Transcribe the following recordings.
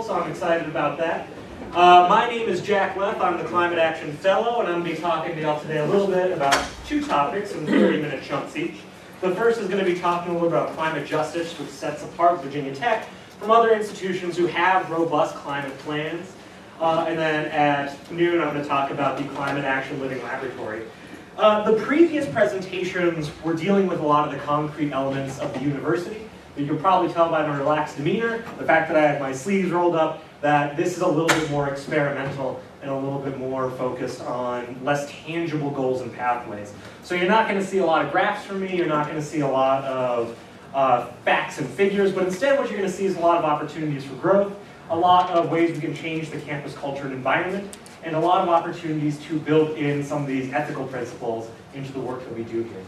so I'm excited about that. My name is Jack Leff. I'm the Climate Action Fellow, and I'm going to be talking to y'all today a little bit about two topics in 30-minute chunks each. The first is going to be talking a little bit about climate justice, which sets apart Virginia Tech from other institutions who have robust climate plans. And then at noon, I'm going to talk about the Climate Action Living Laboratory. The previous presentations were dealing with a lot of the concrete elements of the university. You can probably tell by my relaxed demeanor, the fact that I have my sleeves rolled up, that this is a little bit more experimental and a little bit more focused on less tangible goals and pathways. So you're not going to see a lot of graphs from me, you're not going to see a lot of facts and figures, but instead what you're going to see is a lot of opportunities for growth, a lot of ways we can change the campus culture and environment, and a lot of opportunities to build in some of these ethical principles into the work that we do here.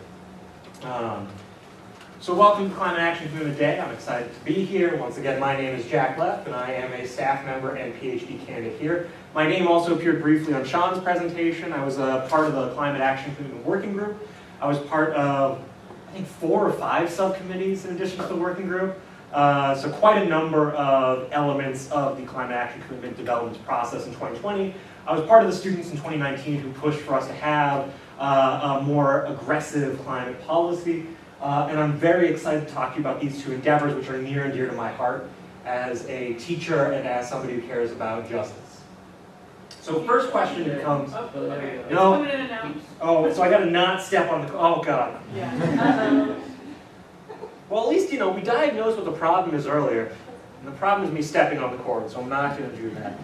So welcome to Climate Action Movement Day. I'm excited to be here. Once again, my name is Jack Leff, and I am a staff member and PhD candidate here. My name also appeared briefly on Sean's presentation. I was a part of the Climate Action Movement Working Group. I was part of, I think, 4 or 5 subcommittees in addition to the working group. So quite a number of elements of the Climate Action Commitment development process in 2020. I was part of the students in 2019 who pushed for us to have a more aggressive climate policy. And I'm very excited to talk to you about these two endeavors, which are near and dear to my heart as a teacher and as somebody who cares about justice. So first question becomes, oh, so I got to not step on the, oh God. Yeah. Well, at least, we diagnosed what the problem is earlier, and the problem is me stepping on the cord, so I'm not going to do that.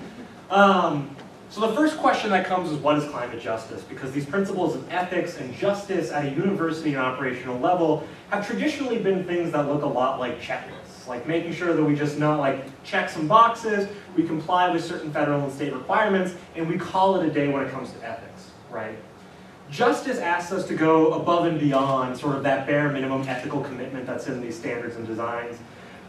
So the first question that comes is, what is climate justice? Because these principles of ethics and justice at a university and operational level have traditionally been things that look a lot like checklists, like making sure that we just check some boxes, we comply with certain federal and state requirements, and we call it a day when it comes to ethics, right? Justice asks us to go above and beyond sort of that bare minimum ethical commitment that's in these standards and designs.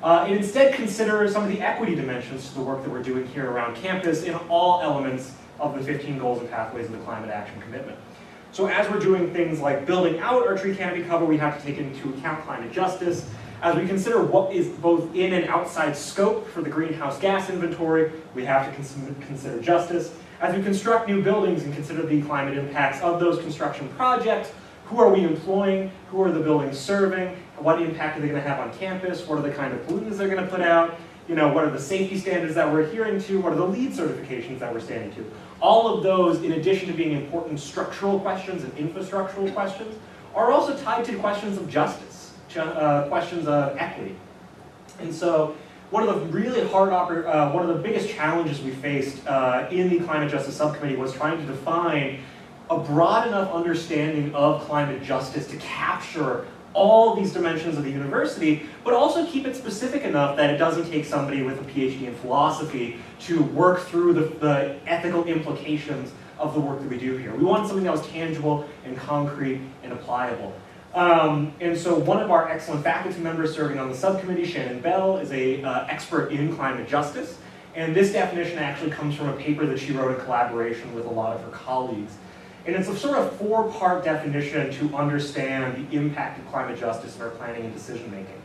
And instead consider some of the equity dimensions to the work that we're doing here around campus in all elements of the 15 goals and pathways of the climate action commitment. So as we're doing things like building out our tree canopy cover, we have to take into account climate justice. As we consider what is both in and outside scope for the greenhouse gas inventory, we have to consider justice. As we construct new buildings and consider the climate impacts of those construction projects, who are we employing? Who are the buildings serving? What impact are they going to have on campus? What are the kind of pollutants they're going to put out? What are the safety standards that we're adhering to? What are the LEED certifications that we're standing to? All of those, in addition to being important structural questions and infrastructural questions, are also tied to questions of justice, questions of equity. And so one of the really one of the biggest challenges we faced in the Climate Justice Subcommittee was trying to define a broad enough understanding of climate justice to capture all these dimensions of the university, but also keep it specific enough that it doesn't take somebody with a PhD in philosophy to work through the ethical implications of the work that we do here. We wanted something that was tangible and concrete and applicable. And so one of our excellent faculty members serving on the subcommittee, Shannon Bell, is an expert in climate justice. And this definition actually comes from a paper that she wrote in collaboration with a lot of her colleagues. And it's a sort of 4-part definition to understand the impact of climate justice in our planning and decision making.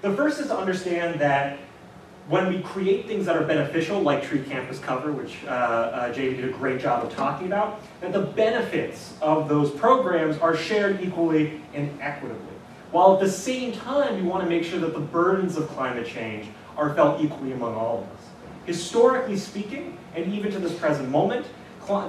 The first is to understand that when we create things that are beneficial, like tree campus cover, which Jamie did a great job of talking about, that the benefits of those programs are shared equally and equitably. While at the same time, we want to make sure that the burdens of climate change are felt equally among all of us. Historically speaking, and even to this present moment,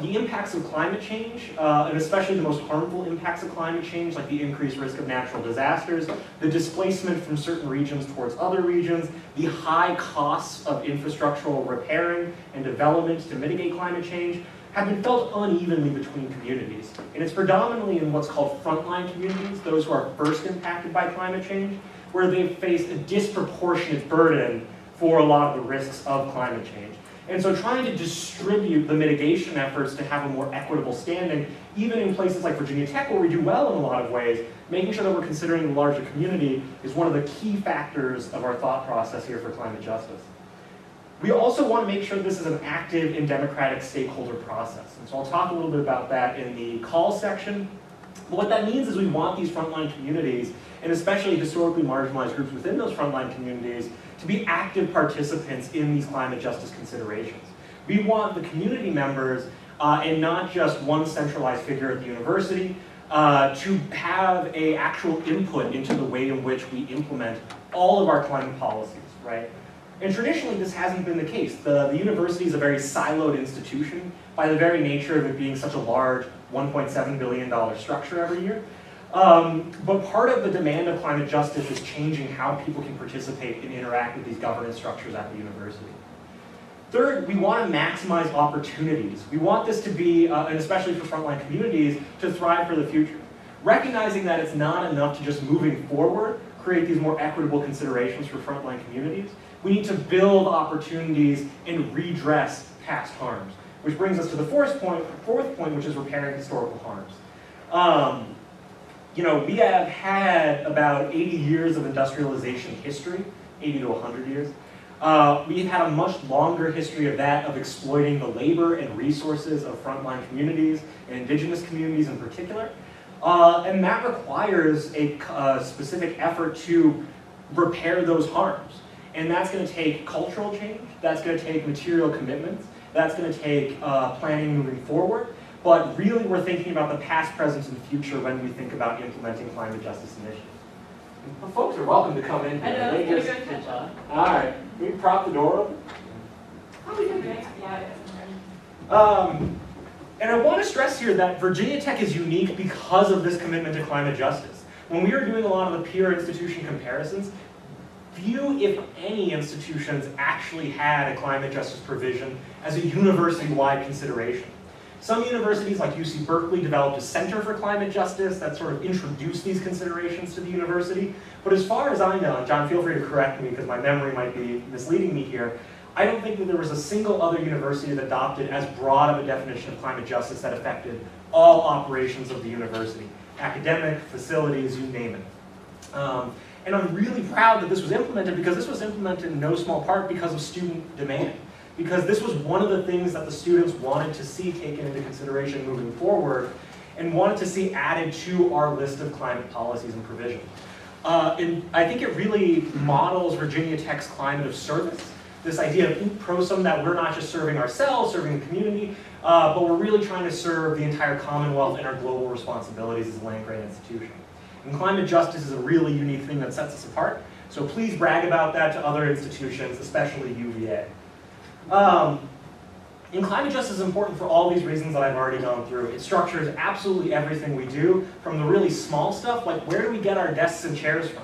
the impacts of climate change, and especially the most harmful impacts of climate change, like the increased risk of natural disasters, the displacement from certain regions towards other regions, the high costs of infrastructural repairing and development to mitigate climate change, have been felt unevenly between communities. And it's predominantly in what's called frontline communities, those who are first impacted by climate change, where they've faced a disproportionate burden for a lot of the risks of climate change. And so trying to distribute the mitigation efforts to have a more equitable standing, even in places like Virginia Tech, where we do well in a lot of ways, making sure that we're considering the larger community is one of the key factors of our thought process here for climate justice. We also want to make sure this is an active and democratic stakeholder process. And so I'll talk a little bit about that in the call section. But what that means is we want these frontline communities and especially historically marginalized groups within those frontline communities, to be active participants in these climate justice considerations. We want the community members, and not just one centralized figure at the university, to have an actual input into the way in which we implement all of our climate policies, right? And traditionally, this hasn't been the case. The university is a very siloed institution by the very nature of it being such a large $1.7 billion structure every year. But part of the demand of climate justice is changing how people can participate and interact with these governance structures at the university. Third, we want to maximize opportunities. We want this to be, and especially for frontline communities, to thrive for the future. Recognizing that it's not enough to just moving forward create these more equitable considerations for frontline communities. We need to build opportunities and redress past harms, which brings us to the fourth point, which is repairing historical harms. We have had about 80 years of industrialization history, 80 to 100 years. We've had a much longer history of that, of exploiting the labor and resources of frontline communities and indigenous communities in particular. And that requires a specific effort to repair those harms. And that's going to take cultural change, that's going to take material commitments, that's going to take planning moving forward. But really we're thinking about the past, present, and future when we think about implementing climate justice initiatives. Well, folks are welcome to come in here. I know, All right, we can prop the door open. And I want to stress here that Virginia Tech is unique because of this commitment to climate justice. When we were doing a lot of the peer institution comparisons, few, if any, institutions actually had a climate justice provision as a university-wide consideration. Some universities, like UC Berkeley, developed a Center for Climate Justice that sort of introduced these considerations to the university. But as far as I know, and John, feel free to correct me because my memory might be misleading me here, I don't think that there was a single other university that adopted as broad of a definition of climate justice that affected all operations of the university. Academic, facilities, you name it. And I'm really proud that this was implemented because this was implemented in no small part because of student demand. Because this was one of the things that the students wanted to see taken into consideration moving forward and wanted to see added to our list of climate policies and provisions. And I think it really models Virginia Tech's climate of service. This idea of ut prosum, that we're not just serving ourselves, serving the community, but we're really trying to serve the entire Commonwealth and our global responsibilities as a land-grant institution. And climate justice is a really unique thing that sets us apart. So please brag about that to other institutions, especially UVA. And climate justice is important for all these reasons that I've already gone through. It structures absolutely everything we do, from the really small stuff, like where do we get our desks and chairs from?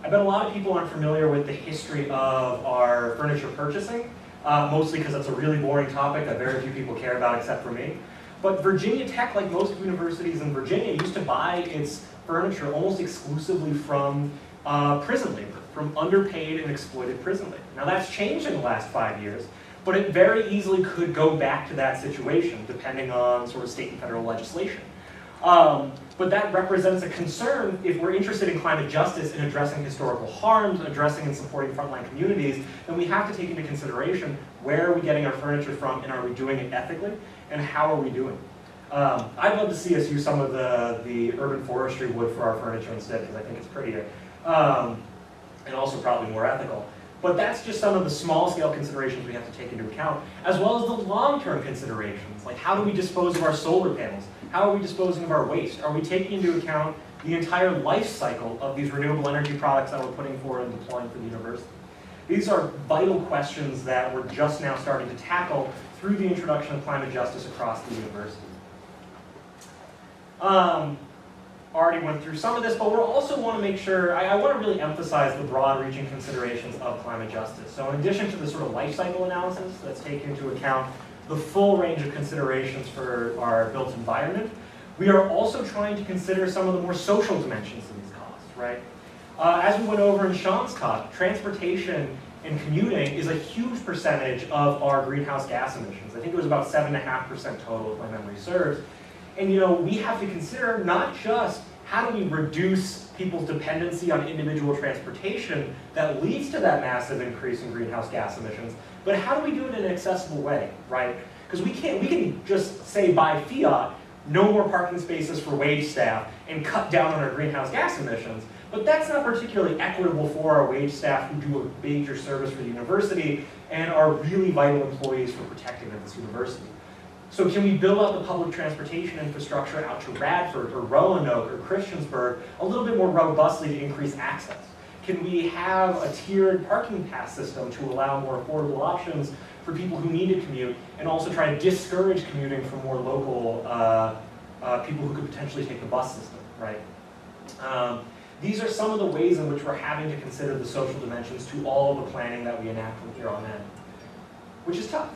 I bet a lot of people aren't familiar with the history of our furniture purchasing, mostly because that's a really boring topic that very few people care about except for me. But Virginia Tech, like most universities in Virginia, used to buy its furniture almost exclusively from prison labor, from underpaid and exploited prison labor. Now that's changed in the last 5 years, but it very easily could go back to that situation, depending on sort of state and federal legislation. But that represents a concern if we're interested in climate justice and addressing historical harms, addressing and supporting frontline communities, then we have to take into consideration where are we getting our furniture from and are we doing it ethically and how are we doing it. I'd love to see us use some of the urban forestry wood for our furniture instead because I think it's prettier and also probably more ethical. But that's just some of the small scale considerations we have to take into account, as well as the long-term considerations, like how do we dispose of our solar panels? How are we disposing of our waste? Are we taking into account the entire life cycle of these renewable energy products that we're putting forward and deploying for the university? These are vital questions that we're just now starting to tackle through the introduction of climate justice across the university. Already went through some of this, but we also want to make sure, I want to really emphasize the broad-reaching considerations of climate justice. So in addition to the sort of life cycle analysis that's taken into account the full range of considerations for our built environment, we are also trying to consider some of the more social dimensions of these costs, right? As we went over in Sean's talk, transportation and commuting is a huge percentage of our greenhouse gas emissions. I think it was about 7.5% total, if my memory serves. And we have to consider not just how do we reduce people's dependency on individual transportation that leads to that massive increase in greenhouse gas emissions, but how do we do it in an accessible way, right? Because we can just say by fiat, no more parking spaces for wage staff and cut down on our greenhouse gas emissions, But that's not particularly equitable for our wage staff who do a major service for the university and are really vital employees for protecting of this university. So can we build out the public transportation infrastructure out to Radford or Roanoke or Christiansburg a little bit more robustly to increase access? Can we have a tiered parking pass system to allow more affordable options for people who need to commute, and also try to discourage commuting for more local people who could potentially take the bus system, right? These are some of the ways in which we're having to consider the social dimensions to all of the planning that we enact from here on in, which is tough.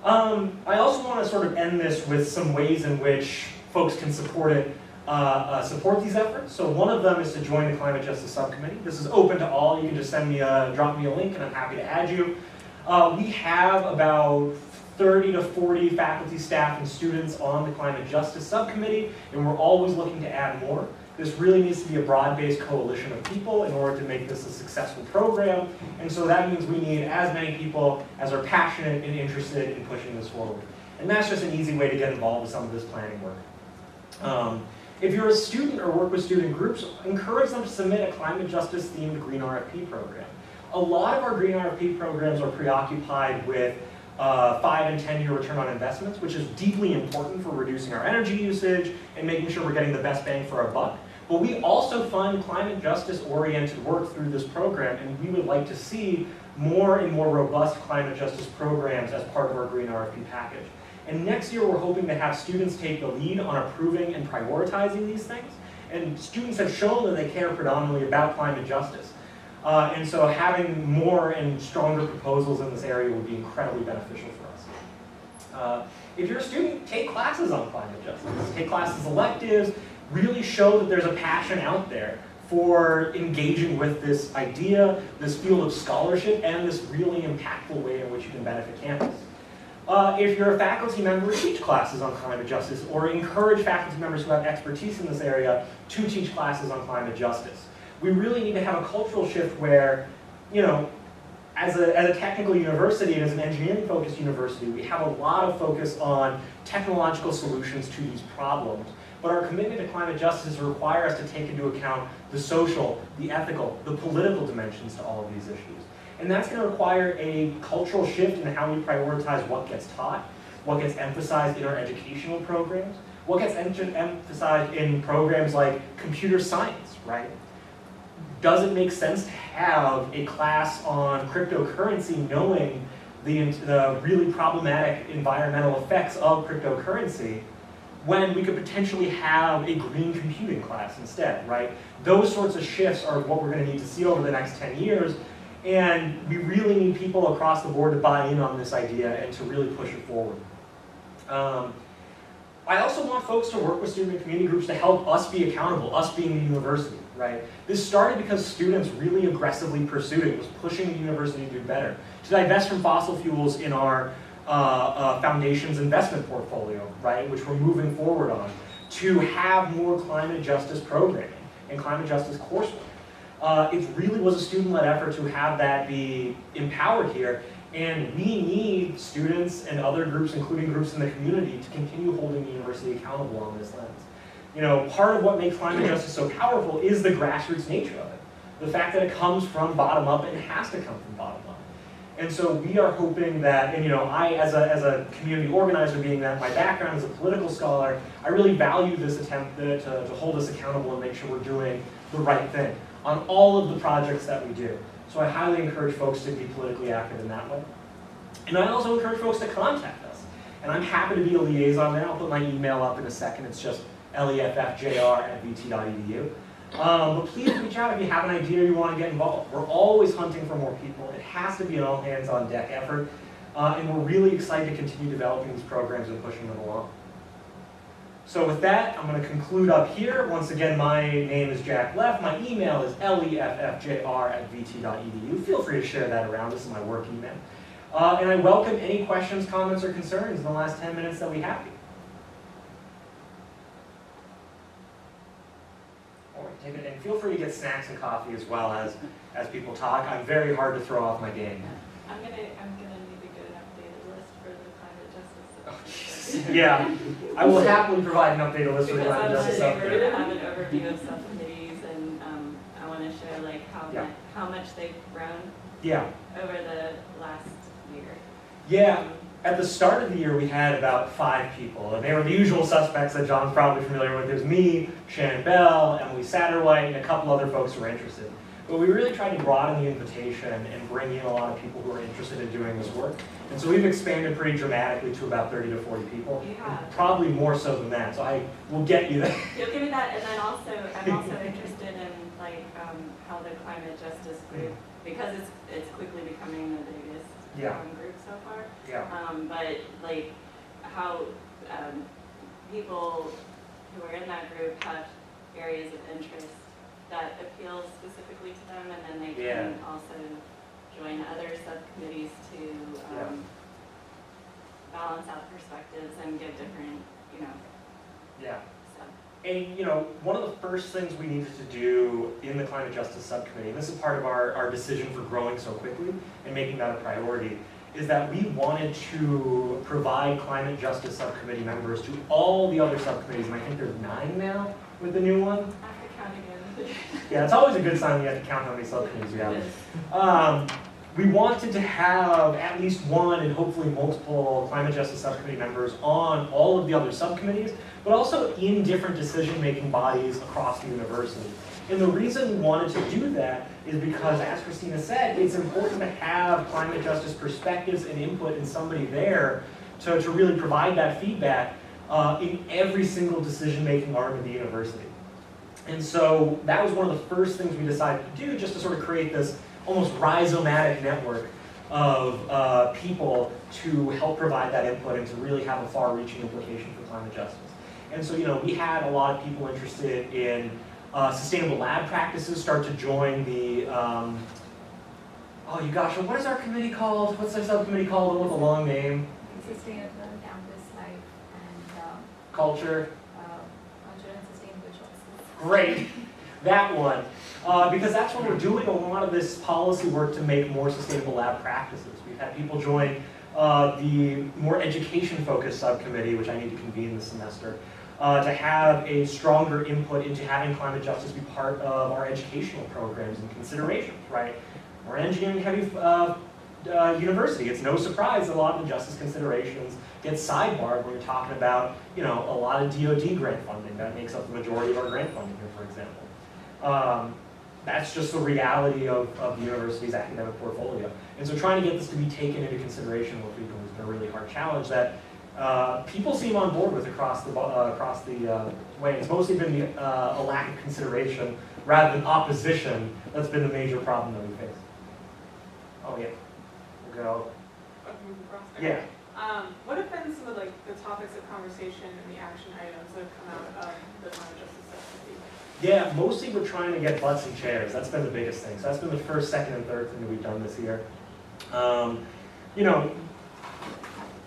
I also want to sort of end this with some ways in which folks can support these efforts. So one of them is to join the Climate Justice Subcommittee. This is open to all. You can just drop me a link and I'm happy to add you. We have about 30 to 40 faculty, staff, and students on the Climate Justice Subcommittee, and we're always looking to add more. This really needs to be a broad-based coalition of people in order to make this a successful program, and so that means we need as many people as are passionate and interested in pushing this forward. And that's just an easy way to get involved with some of this planning work. If you're a student or work with student groups, encourage them to submit a climate justice themed green RFP program. A lot of our green RFP programs are preoccupied with 5 and 10-year return on investments, which is deeply important for reducing our energy usage and making sure we're getting the best bang for our buck. But we also fund climate justice-oriented work through this program, and we would like to see more and more robust climate justice programs as part of our green RFP package. And next year, we're hoping to have students take the lead on approving and prioritizing these things. And students have shown that they care predominantly about climate justice. And so having more and stronger proposals in this area would be incredibly beneficial for us. If you're a student, take classes on climate justice. Take classes electives, really show that there's a passion out there for engaging with this idea, this field of scholarship, and this really impactful way in which you can benefit campus. If you're a faculty member, teach classes on climate justice, or encourage faculty members who have expertise in this area to teach classes on climate justice. We really need to have a cultural shift where, you know, as a technical university and as an engineering-focused university, we have a lot of focus on technological solutions to these problems. But our commitment to climate justice require us to take into account the social, the ethical, the political dimensions to all of these issues. And that's going to require a cultural shift in how we prioritize what gets taught, what gets emphasized in our educational programs, what gets emphasized in programs like computer science, right? Does it make sense to have a class on cryptocurrency knowing the really problematic environmental effects of cryptocurrency when we could potentially have a green computing class instead, right? Those sorts of shifts are what we're going to need to see over the next 10 years, and we really need people across the board to buy in on this idea and to really push it forward. I also want folks to work with student and community groups to help us be accountable, us being the university, right? This started because students really aggressively pursued it. It was pushing the university to do better, to divest from fossil fuels in our foundation's investment portfolio, right, which we're moving forward on, to have more climate justice programming and climate justice coursework. It really was a student-led effort to have that be empowered here, and we need students and other groups, including groups in the community, to continue holding the university accountable on this lens. You know, part of what makes climate justice so powerful is the grassroots nature of it. The fact that it comes from bottom up, and it has to come from bottom up. And so we are hoping that, and you know, I as a community organizer, being that my background as a political scholar, I really value this attempt to hold us accountable and make sure we're doing the right thing on all of the projects that we do. So I highly encourage folks to be politically active in that way. And I also encourage folks to contact us. And I'm happy to be a liaison there. I'll put my email up in a second. It's just leffjr@vt.edu. But please reach out if you have an idea or you want to get involved. We're always hunting for more people. It has to be an all-hands-on-deck effort. And we're really excited to continue developing these programs and pushing them along. So with that, I'm going to conclude up here. Once again, my name is Jack Leff. My email is leffjr@vt.edu. Feel free to share that around. This is my work email. And I welcome any questions, comments, or concerns in the last 10 minutes that we have here. Take it, and feel free to get snacks and coffee as well as people talk. I'm very hard to throw off my game. I'm gonna need to get an updated list for the climate justice. Oh, yeah, I will happily provide an updated list for the climate justice. We're gonna have an overview of subcommittees, and I how much they've grown Yeah. over the last year. Yeah. At the start of the year, we had about 5 people, and they were the usual suspects that John's probably familiar with. There's me, Shannon Bell, Emily Satterwhite, and a couple other folks who were interested. But we really tried to broaden the invitation and bring in a lot of people who are interested in doing this work. And so we've expanded pretty dramatically to about 30 to 40 people. You have. And probably more so than that, so I will get you there. You'll give me that, and then also, I'm also interested in like how the climate justice group, because it's quickly becoming the biggest group so far. Yeah. But like how people who are in that group have areas of interest that appeal specifically to them, and then they can also join other subcommittees to balance out perspectives and give different, Yeah. stuff. And one of the first things we needed to do in the climate justice subcommittee, and this is part of our decision for growing so quickly and making that a priority, is that we wanted to provide climate justice subcommittee members to all the other subcommittees, and I think there's 9 now with the new one. I have to count again. Yeah, it's always a good sign when you have to count how many subcommittees we have. We wanted to have at least one and hopefully multiple climate justice subcommittee members on all of the other subcommittees, but also in different decision-making bodies across the university. And the reason we wanted to do that is because, as Christina said, it's important to have climate justice perspectives and input in somebody there to really provide that feedback in every single decision-making arm of the university. And so that was one of the first things we decided to do, just to sort of create this almost rhizomatic network of people to help provide that input and to really have a far-reaching implication for climate justice. And so, we had a lot of people interested in sustainable lab practices start to join the, oh you gosh, what is our committee called? What's our subcommittee called with a long name? Sustainable campus life and Culture. culture and sustainable choices. Great, that one. Because that's when we're doing a lot of this policy work to make more sustainable lab practices. We've had people join the more education-focused subcommittee, which I need to convene this semester, to have a stronger input into having climate justice be part of our educational programs and considerations, right? We're an engineering-heavy university. It's no surprise that a lot of the justice considerations get sidebarred when you're talking about, a lot of DoD grant funding. That makes up the majority of our grant funding here, for example. That's just the reality of the university's academic portfolio. And so trying to get this to be taken into consideration with people has been a really hard challenge that people seem on board with across the way. It's mostly been a lack of consideration rather than opposition that's been the major problem that we face. Oh yeah, we'll go. Yeah. What have been some of the topics of conversation and the action items that have come out of the climate justice subcommittee? Yeah, mostly we're trying to get butts in chairs. That's been the biggest thing. So that's been the first, second, and third thing that we've done this year.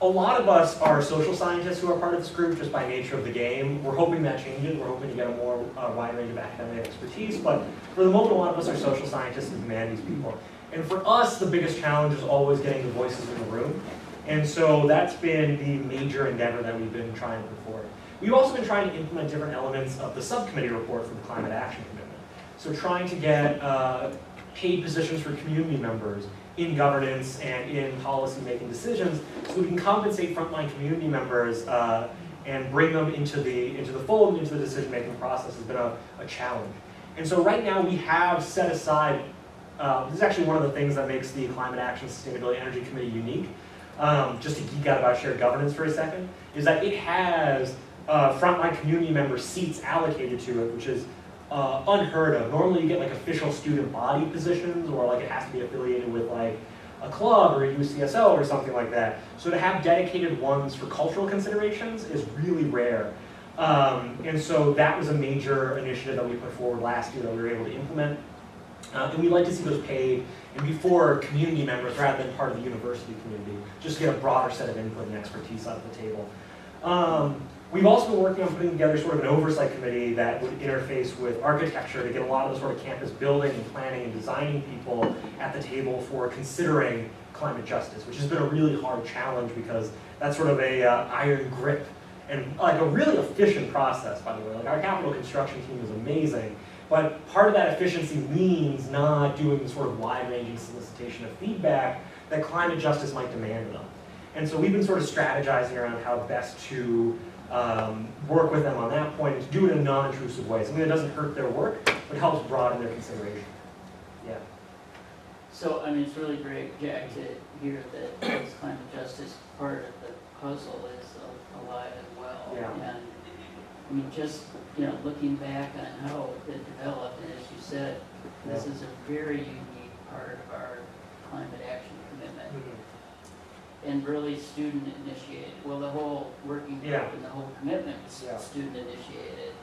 A lot of us are social scientists who are part of this group just by nature of the game. We're hoping that changes. We're hoping to get a more wide range of academic expertise. But for the moment, a lot of us are social scientists and humanities people. And for us, the biggest challenge is always getting the voices in the room. And so that's been the major endeavor that we've been trying to put forward. We've also been trying to implement different elements of the subcommittee report for the Climate Action Commitment. So trying to get paid positions for community members in governance and in policy-making decisions so we can compensate frontline community members and bring them into the fold, into the decision-making process has been a challenge. And so right now we have set aside, this is actually one of the things that makes the Climate Action Sustainability Energy Committee unique, just to geek out about shared governance for a second, is that it has frontline community member seats allocated to it, which is unheard of. Normally you get like official student body positions, or like it has to be affiliated with like a club or a UCSO or something like that. So to have dedicated ones for cultural considerations is really rare. And so that was a major initiative that we put forward last year that we were able to implement. And we'd like to see those paid and be for community members rather than part of the university community, just to get a broader set of input and expertise out of the table. We've also been working on putting together sort of an oversight committee that would interface with architecture to get a lot of the sort of campus building and planning and designing people at the table for considering climate justice, which has been a really hard challenge because that's sort of a iron grip and like a really efficient process, by the way. Like our capital construction team is amazing, But part of that efficiency means not doing the sort of wide-ranging solicitation of feedback that climate justice might demand of them. And so we've been sort of strategizing around how best to work with them on that point and to do it in a non-intrusive way. Something that doesn't hurt their work, but helps broaden their consideration. Yeah. So, I mean, it's really great, Jack, to hear that this climate justice part of the puzzle is alive and well. Yeah. And, I mean, just, you know, looking back on how it developed, and as you said, this is a very unique part of our climate action commitment. And really student initiated. Well, the whole working group Yeah. and the whole commitment was Yeah. student initiated.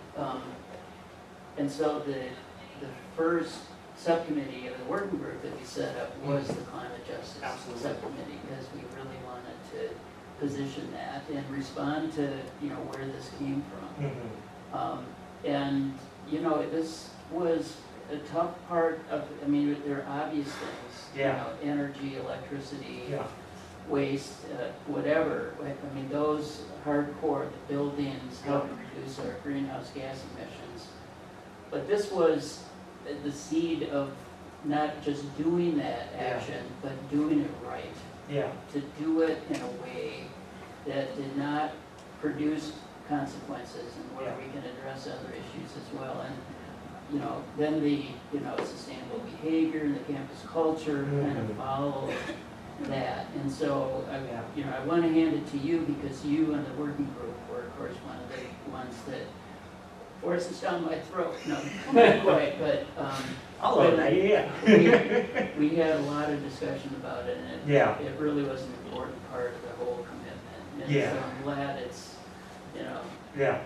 And so the first subcommittee of the working group that we set up was the climate justice Absolutely. subcommittee, because we really wanted to position that and respond to, you know, where this came from. And, you know, this was a tough part of, I mean, there are obvious things, Yeah. you know, energy, electricity, Yeah. waste, whatever. I mean, those hardcore, the buildings, how to reduce our greenhouse gas emissions. But this was the seed of not just doing that action, but doing it right. Yeah. To do it in a way that did not produce consequences and where we can address other issues as well. And, you know, then the, you know, sustainable behavior and the campus culture kind of followed that. And so, you know, I want to hand it to you because you and the working group were, of course, one of the ones that forced us down my throat. No, not quite, but I'll love that, yeah. we had a lot of discussion about it, and it really was an important part of the whole commitment. And so I'm glad it's, you know,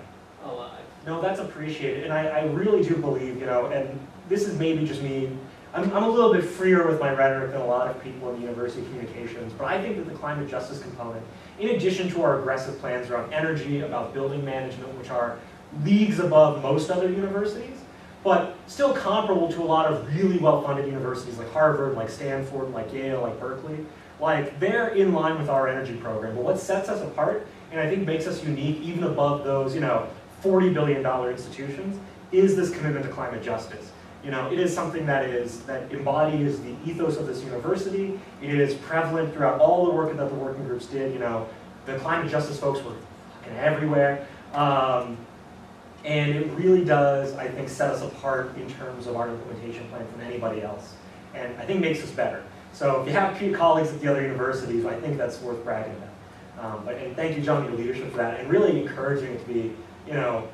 alive. No, that's appreciated, and I really do believe, you know, and this is maybe just me, I'm a little bit freer with my rhetoric than a lot of people in university communications, but I think that the climate justice component, in addition to our aggressive plans around energy, about building management, which are leagues above most other universities, but still comparable to a lot of really well-funded universities like Harvard, like Stanford, like Yale, like Berkeley, like they're in line with our energy program. But what sets us apart, and I think makes us unique even above those, you know, $40 billion institutions, is this commitment to climate justice. You know, it is something that embodies the ethos of this university. It is prevalent throughout all the work that the working groups did. You know, the climate justice folks were fucking everywhere. And it really does, I think, set us apart in terms of our implementation plan from anybody else. And I think makes us better. So if you have colleagues at the other universities, I think that's worth bragging about. And thank you, John, for your leadership for that, and really encouraging it to be, you know,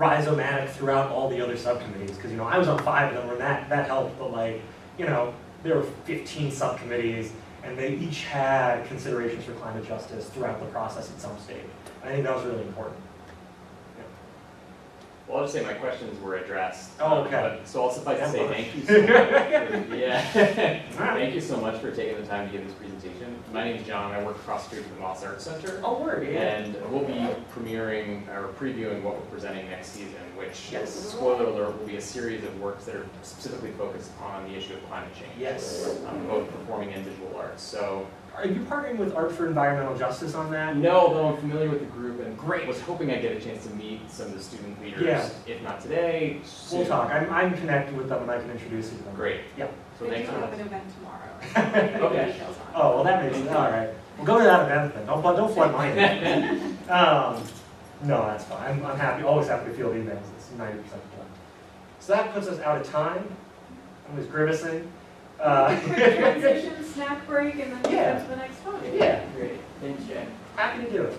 rhizomatic throughout all the other subcommittees. Because, you know, I was on 5 of them, and that helped, but like, you know, there were 15 subcommittees, and they each had considerations for climate justice throughout the process at some stage. I think that was really important. Well, I'll just say my questions were addressed. Oh, okay. So I'll suffice to say thank you so much. Thank you so much for taking the time to give this presentation. My name is John. I work across the street from the Moss Arts Center. Oh, word, yeah. And we'll be premiering or previewing what we're presenting next season, which, Yes. spoiler alert, will be a series of works that are specifically focused on the issue of climate change. Yes. Both performing and visual arts. So. Are you partnering with Art for Environmental Justice on that? No, though I'm familiar with the group and Great. was hoping I'd get a chance to meet some of the student leaders. Yeah. If not today, We'll soon. talk. I'm connected with them and I can introduce you to them. Great. Yep. So They thanks do for have that. an event tomorrow. Okay. Details on it. Oh, well, that makes it, all right. Well, go to that event then. Don't flood mine. No, that's fine. I'm happy, always happy to field emails. It's 90% of the time. So that puts us out of time. I was grimacing. Quick transition, snack break, and then we'll Yeah. get to the next topic. Yeah, Great, thanks, Jack. happy to do it.